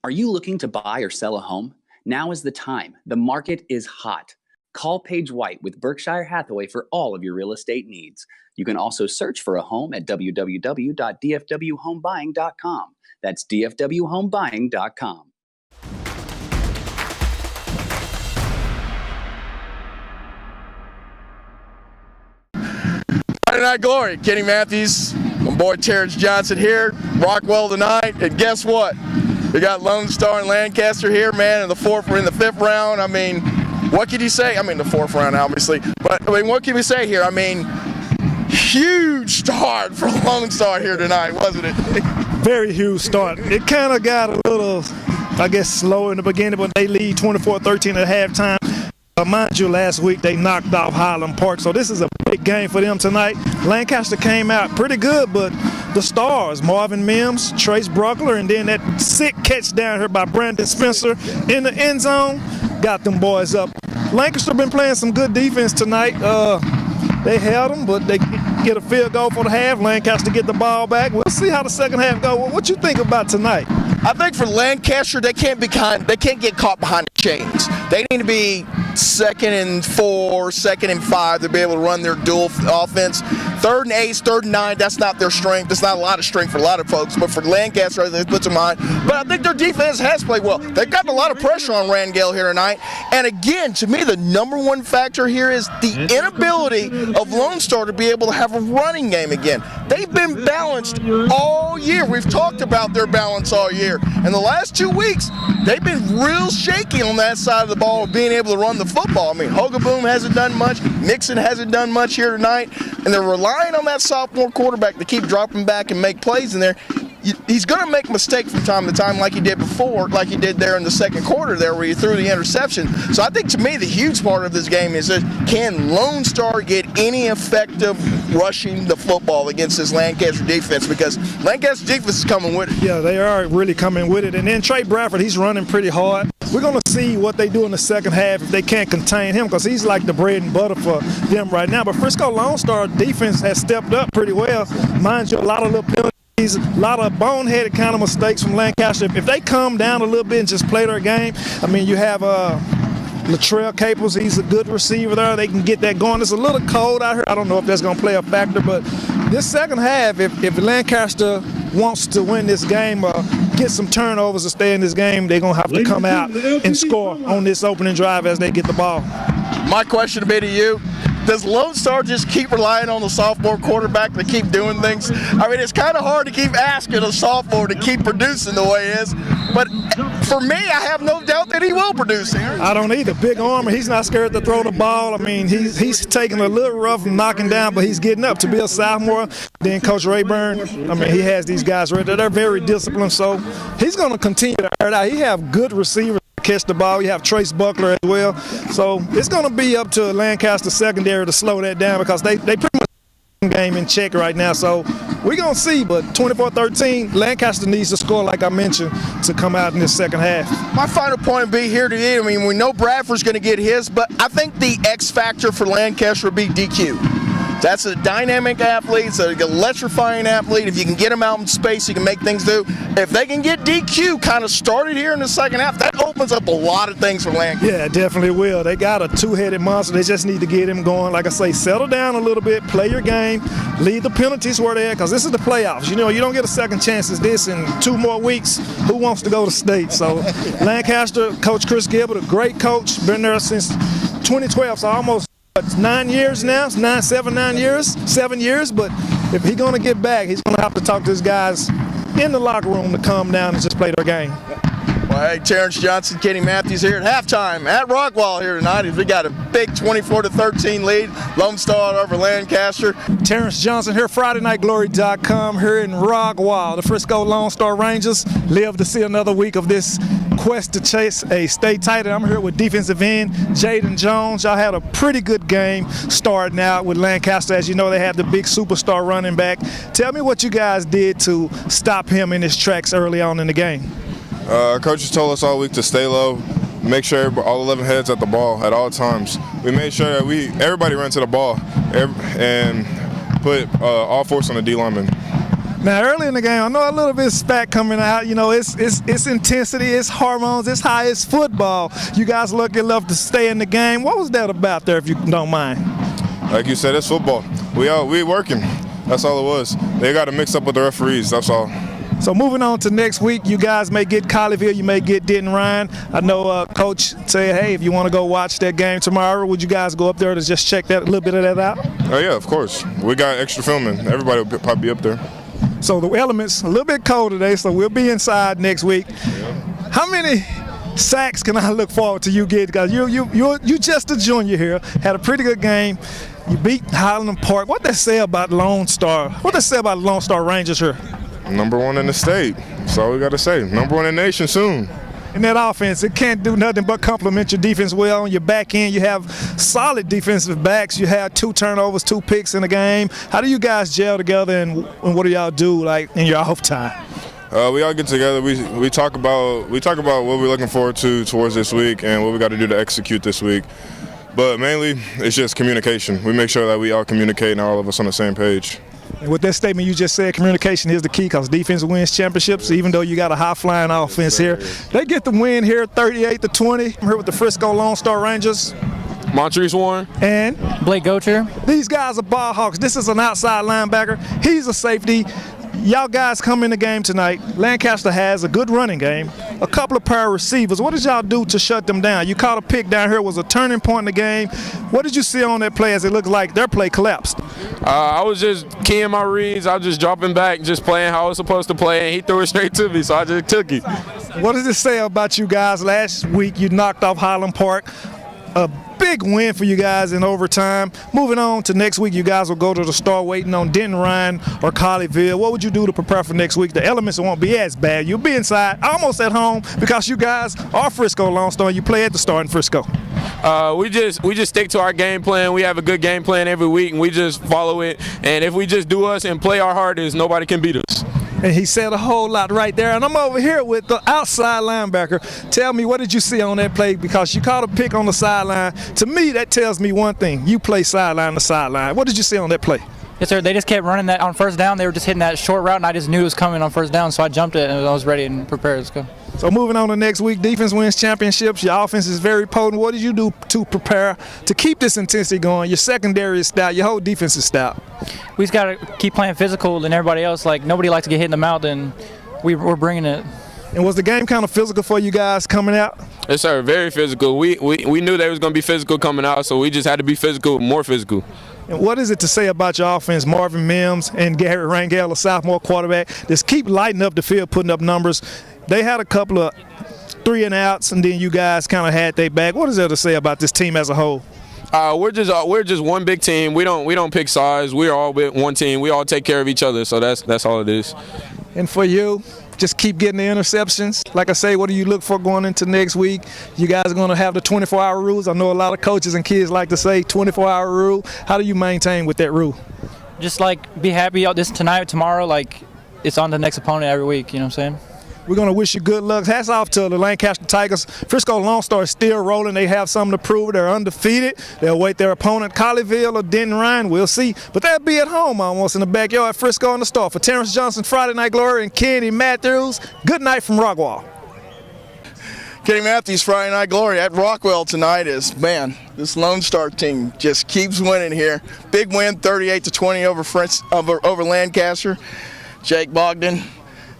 Are you looking to buy or sell a home? Now is the time. The market is hot. Call Paige White with Berkshire Hathaway for all of your real estate needs. You can also search for a home at www.dfwhomebuying.com. That's dfwhomebuying.com. Friday Night Glory, Kenny Matthews, my boy Terrence Johnson here, Rockwell tonight, and guess what? We got Lone Star and Lancaster here, man, in the fifth round. I mean, what can you say? I mean, the fourth round, obviously, but I mean, what can we say here? I mean, huge start for Lone Star here tonight, wasn't it? Very huge start. It kind of got a little, I guess, slow in the beginning, but they lead 24-13 at halftime. Mind you, last week they knocked off Highland Park, so this is a big game for them tonight. Lancaster came out pretty good, but the stars, Marvin Mims, Trace Bruckler, and then that sick catch down here by Brandon Spencer in the end zone got them boys up. Lancaster been playing some good defense tonight. They held them, but they get a field goal for the half. Lancaster get the ball back. We'll see how the second half goes. What you think about tonight? I think for Lancaster, they can't get caught behind the chains. They need to be 2nd and 4, 2nd and 5 to be able to run their dual offense. 3rd and 8, 3rd and 9, that's not their strength. That's not a lot of strength for a lot of folks, but for Lancaster, I think it puts them on. But I think their defense has played well. They've gotten a lot of pressure on Rangel here tonight. And again, to me, the number one factor here is the inability of Lone Star to be able to have a running game again. They've been balanced all year. We've talked about their balance all year. And the last 2 weeks, they've been real shaky on that side of the ball of being able to run the football. I mean, Hogaboom hasn't done much. Mixon hasn't done much here tonight. And they're relying on that sophomore quarterback to keep dropping back and make plays in there. He's going to make mistakes from time to time like he did before, like he did there in the second quarter there where he threw the interception. So I think to me the huge part of this game is that can Lone Star get any effective rushing the football against this Lancaster defense, because Lancaster defense is coming with it. Yeah, they are really coming with it. And then Trey Bradford, he's running pretty hard. We're going to see what they do in the second half if they can't contain him, because he's like the bread and butter for them right now. But Frisco Lone Star defense has stepped up pretty well. Mind you, a lot of little penalties. A lot of boneheaded kind of mistakes from Lancaster. If they calm down a little bit and just play their game, I mean, you have Latrell Caples. He's a good receiver there. They can get that going. It's a little cold out here. I don't know if that's going to play a factor, but this second half, if Lancaster wants to win this game or get some turnovers to stay in this game, they're going to have to come out and score on this opening drive as they get the ball. My question to be to you, does Lone Star just keep relying on the sophomore quarterback to keep doing things? I mean, it's kind of hard to keep asking a sophomore to keep producing the way he is. But for me, I have no doubt that he will produce here. I don't either. Big arm, he's not scared to throw the ball. I mean, he's taking a little rough and knocking down, but he's getting up to be a sophomore. Then Coach Rayburn, I mean, he has these guys right there. They're very disciplined, so he's going to continue to earn out. He have good receivers. Catch the ball. You have Trace Buckler as well. So it's going to be up to Lancaster secondary to slow that down, because they pretty much game in check right now. So we're going to see, but 24-13, Lancaster needs to score, like I mentioned, to come out in this second half. My final point would be here today. I mean, we know Bradford's going to get his, but I think the X factor for Lancaster would be DQ. That's a dynamic athlete. It's an electrifying athlete. If you can get him out in space, he can make things do. If they can get DQ kind of started here in the second half, that opens up a lot of things for Lancaster. Yeah, definitely will. They got a two-headed monster. They just need to get him going. Like I say, settle down a little bit, play your game, leave the penalties where they're at, because this is the playoffs. You know, you don't get a second chance as this in 2 more weeks. Who wants to go to state? So Lancaster, Coach Chris Gilbert, a great coach, been there since 2012, so almost 9 years now, 7 years, but if he's going to get back, he's going to have to talk to his guys in the locker room to calm down and just play their game. Well, hey, Terrence Johnson, Kenny Matthews here at halftime at Rockwall here tonight. We got a big 24-13 lead. Lone Star over Lancaster. Terrence Johnson here, FridayNightGlory.com here in Rockwall. The Frisco Lone Star Rangers live to see another week of this quest to chase a state title. I'm here with defensive end Jaiden Jones. Y'all had a pretty good game starting out with Lancaster. As you know, they have the big superstar running back. Tell me what you guys did to stop him in his tracks early on in the game. Coaches told us all week to stay low, make sure all 11 heads at the ball at all times. We made sure that everybody ran to the ball and put all force on the D lineman. Now, early in the game, I know a little bit of spat coming out. You know, it's intensity, it's hormones, it's high, it's football. You guys lucky enough to stay in the game. What was that about there, if you don't mind? Like you said, it's football. We working. That's all it was. They got to mix up with the referees. That's all. So moving on to next week, you guys may get Colleyville, you may get Denton Ryan. I know Coach said, hey, if you want to go watch that game tomorrow, would you guys go up there to just check that a little bit of that out? Oh, yeah, of course. We got extra filming. Everybody will probably be up there. So the elements a little bit cold today, so we'll be inside next week. Yeah. How many sacks can I look forward to you getting? Because you just a junior here, had a pretty good game. You beat Highland Park. What they say about Lone Star? What they say about Lone Star Rangers here? Number one in the state. That's all we got to say. Number one in the nation soon. In that offense, it can't do nothing but compliment your defense well. On your back end, you have solid defensive backs. You have 2 turnovers, 2 picks in the game. How do you guys gel together, and what do y'all do like in your off time? We all get together. We talk about what we're looking forward to towards this week and what we got to do to execute this week. But mainly, it's just communication. We make sure that we all communicate and all of us on the same page. And with that statement you just said, communication is the key, because defense wins championships. Even though you got a high-flying offense here, they get the win here, 38-20. I'm here with the Frisco Lone Star Rangers. Montrice Warren and Blake Gotcher. These guys are ball hawks. This is an outside linebacker. He's a safety. Y'all guys come in the game tonight. Lancaster has a good running game, a couple of pair of receivers. What did y'all do to shut them down? You caught a pick down here. It was a turning point in the game. What did you see on that play as it looked like their play collapsed? I was just keying my reads. I was just dropping back, just playing how I was supposed to play, and he threw it straight to me, so I just took it. What does it say about you guys? Last week you knocked off Highland Park. A big win for you guys in overtime. Moving on to next week, you guys will go to the Star waiting on Denton Ryan or Colleyville. What would you do to prepare for next week? The elements won't be as bad. You'll be inside, almost at home, because you guys are Frisco Lone Star. You play at the Star in Frisco. We just stick to our game plan. We have a good game plan every week, and we just follow it. And if we just do us and play our hardest, nobody can beat us. And he said a whole lot right there. And I'm over here with the outside linebacker. Tell me, what did you see on that play? Because you caught a pick on the sideline. To me, that tells me one thing. You play sideline to sideline. What did you see on that play? Yes, sir. They just kept running that on first down. They were just hitting that short route, and I just knew it was coming on first down, so I jumped it, and I was ready and prepared. Let's go. So moving on to next week, defense wins championships. Your offense is very potent. What did you do to prepare to keep this intensity going? Your secondary is stout. Your whole defense is stout. We just got to keep playing physical than everybody else. Like, nobody likes to get hit in the mouth, and we're bringing it. And was the game kind of physical for you guys coming out? Yes, sir. Very physical. We knew they was going to be physical coming out, so we just had to be physical, more physical. And what is it to say about your offense, Marvin Mims and Gary Rangel, a sophomore quarterback, just keep lighting up the field, putting up numbers? They had a couple of 3-and-outs, and then you guys kind of had their back. What is there to say about this team as a whole? We're just one big team. We don't pick sides. We're all one team. We all take care of each other. So that's all it is. And for you, just keep getting the interceptions. Like I say, what do you look for going into next week? You guys are going to have the 24-hour rules. I know a lot of coaches and kids like to say 24-hour rule. How do you maintain with that rule? Just like be happy this tonight, tomorrow. Like, it's on the next opponent every week. You know what I'm saying? We're going to wish you good luck. Hats off to the Lancaster Tigers. Frisco Lone Star is still rolling. They have something to prove. They're undefeated. They'll await their opponent, Colleyville or Denton Ryan. We'll see. But they'll be at home almost in the backyard. Frisco and the Star. For Terrence Johnson, Friday Night Glory, and Kenny Matthews, good night from Rockwall. Kenny Matthews, Friday Night Glory at Rockwell tonight is, man, this Lone Star team just keeps winning here. Big win, 38-20 over Lancaster. Jake Bogdon.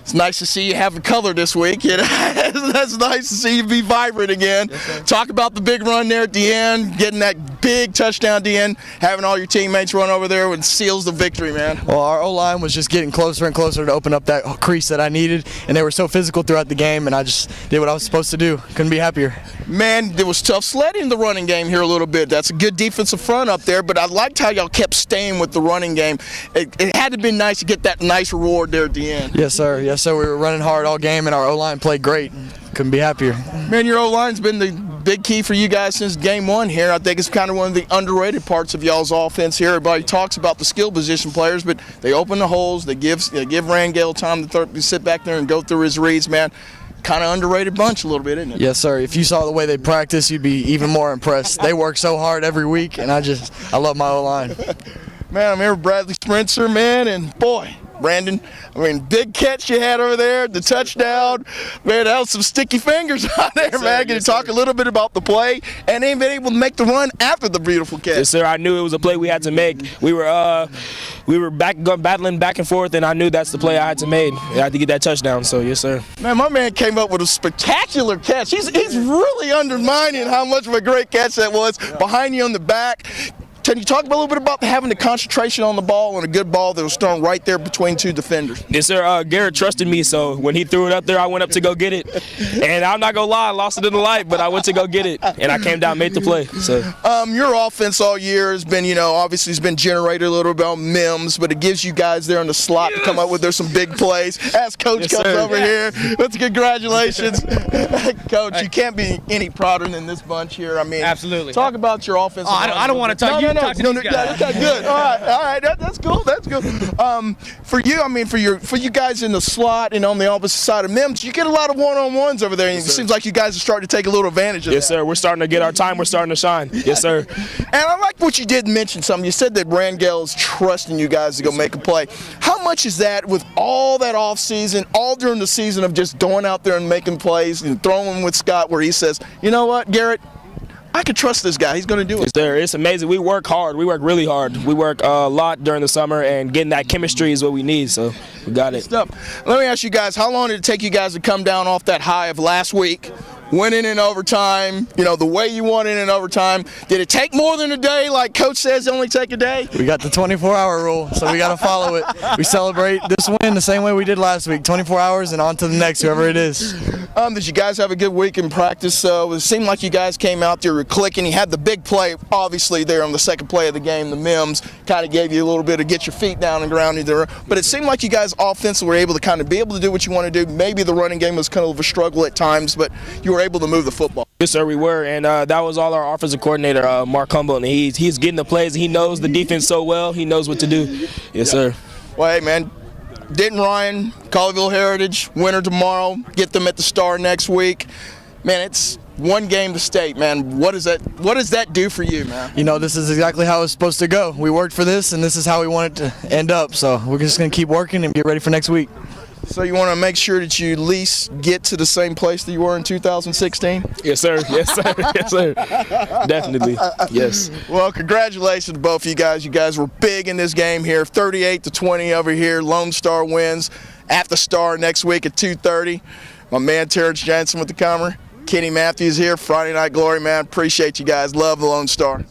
It's nice to see you have a color this week. That's nice to see you be vibrant again. Yes, talk about the big run there at the end, getting that big touchdown at the end, having all your teammates run over there and seals the victory, man. Well, our O-line was just getting closer and closer to open up that crease that I needed, and they were so physical throughout the game, and I just did what I was supposed to do. Couldn't be happier. Man, there was tough sledding in the running game here a little bit. That's a good defensive front up there, but I liked how y'all kept staying with the running game. It had to be nice to get that nice reward there at the end. Yes, sir. Yes, sir. We were running hard all game, and our O-line played great. Couldn't be happier. Man, your O-line's been the big key for you guys since game one here. I think it's kind of one of the underrated parts of y'all's offense here. Everybody talks about the skill position players, but they open the holes. They give Rangel time to sit back there and go through his reads, man. Kind of underrated bunch a little bit, isn't it? Yes, sir. If you saw the way they practice, you'd be even more impressed. They work so hard every week, and I love my O-line. Man, I'm here with Bradley Sprincer, man, and boy, Brandon, I mean, big catch you had over there, the touchdown. Man, that was some sticky fingers out there, man. Can you talk a little bit about the play and then being able to make the run after the beautiful catch? Yes, sir. I knew it was a play we had to make. We were battling back and forth, and I knew that's the play I had to make. I had to get that touchdown, so yes, sir. Man, my man came up with a spectacular catch. He's really undermining how much of a great catch that was behind you on the back. Can you talk a little bit about having the concentration on the ball and a good ball that was thrown right there between two defenders? Yes, sir. Garrett trusted me, so when he threw it up there, I went up to go get it. And I'm not going to lie, I lost it in the light, but I went to go get it, and I came down and made the play. So, your offense all year has been, obviously it's been generated a little bit on Mims, but it gives you guys there in the slot to come up with some big plays. As Coach comes over here, let's congratulations. Coach, you can't be any prouder than this bunch here. I mean, absolutely. Talk about your offense. I don't want to talk. No, that's not good. All right, that's cool. That's good. For you guys in the slot and on the opposite side of Mims, you get a lot of one-on-ones over there, and it seems like you guys are starting to take a little advantage of that. Yes, sir. We're starting to get our time. We're starting to shine. Yes, sir. And I like what you did mention something. You said that Rangel is trusting you guys to go make a play. How much is that with all that off season, all during the season of just going out there and making plays and throwing with Scott, where he says, you know what, Garrett, I can trust this guy. He's going to do it. Yes, sir. It's amazing. We work hard. We work really hard. We work a lot during the summer, and getting that chemistry is what we need, so we got it. Let me ask you guys, how long did it take you guys to come down off that high of last week, winning in overtime, the way you won in overtime? Did it take more than a day, like Coach says only take a day? We got the 24-hour rule, so we got to follow it. We celebrate this win the same way we did last week, 24 hours and on to the next, whoever it is. Did you guys have a good week in practice? It seemed like you guys came out there, were clicking. You had the big play, obviously, there on the second play of the game. The Mims kind of gave you a little bit of get your feet down and ground there. But it seemed like you guys offensively were able to kind of be able to do what you want to do. Maybe the running game was kind of a struggle at times, but you were able to move the football. Yes, sir, we were, and that was all our offensive coordinator, Mark Humboldt, and he's getting the plays. He knows the defense so well. He knows what to do. Yes, sir. Well, hey, man. Denton Ryan, Colleyville Heritage, winner tomorrow. Get them at the Star next week. Man, it's one game to state, man. What does that do for you, man? This is exactly how it's supposed to go. We worked for this, and this is how we want it to end up. So we're just going to keep working and get ready for next week. So you want to make sure that you at least get to the same place that you were in 2016? Yes, sir. Yes, sir. Yes, sir. Definitely. Yes. Well, congratulations to both of you guys. You guys were big in this game here. 38-20 over here. Lone Star wins at the Star next week at 2:30. My man Terrence Jansen with the camera. Kenny Matthews here. Friday Night Glory, man. Appreciate you guys. Love the Lone Star.